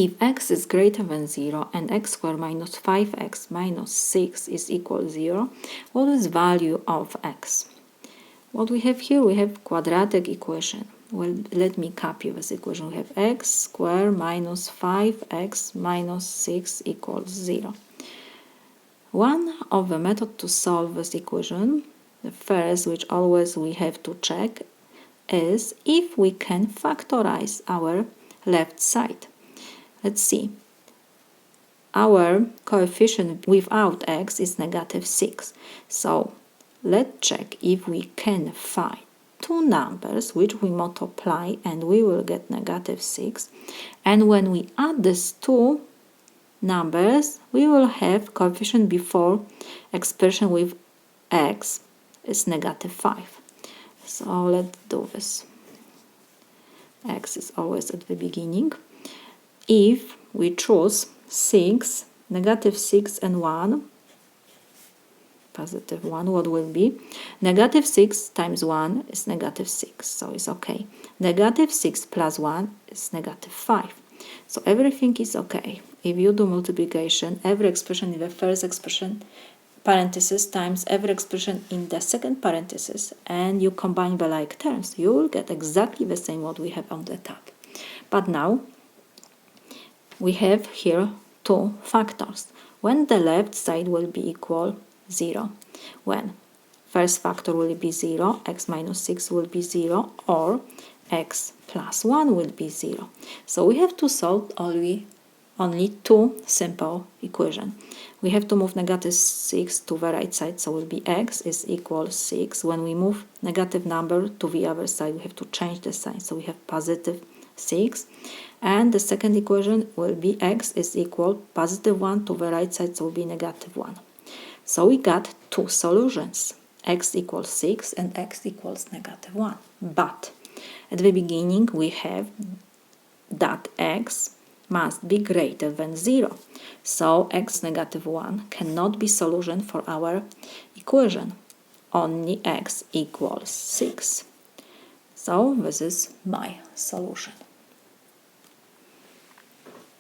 If x is greater than 0 and x squared minus 5x minus 6 is equal to 0, what is value of x? What we have here, we have quadratic equation. Well, let me copy this equation. We have x squared minus 5x minus 6 equals 0. One of the methods to solve this equation, the first, which always we have to check, is if we can factorize our left side. Let's see. Our coefficient without x is negative 6. So let's check if we can find two numbers which we multiply and we will get negative 6. And when we add these two numbers, we will have coefficient before expression with x is negative 5. So let's do this. X is always at the beginning. If we choose 6, negative 6 and 1, positive 1, what will be? Negative 6 times 1 is negative 6, so it's okay. Negative 6 plus 1 is negative 5. So everything is okay. If you do multiplication, every expression in the first expression parenthesis times every expression in the second parenthesis, and you combine the like terms, you will get exactly the same what we have on the top. But now we have here two factors. When the left side will be equal 0, when first factor will be 0, x minus 6 will be 0, or x plus 1 will be 0. So we have to solve only two simple equations. We have to move negative 6 to the right side, so will be x is equal 6. When we move negative number to the other side, we have to change the sign, so we have positive 6. And the second equation will be x is equal positive 1 to the right side, so will be negative 1. So we got two solutions, x equals 6 and x equals negative 1. But at the beginning we have that x must be greater than 0. So x negative 1 cannot be solution for our equation. Only x equals 6. So this is my solution.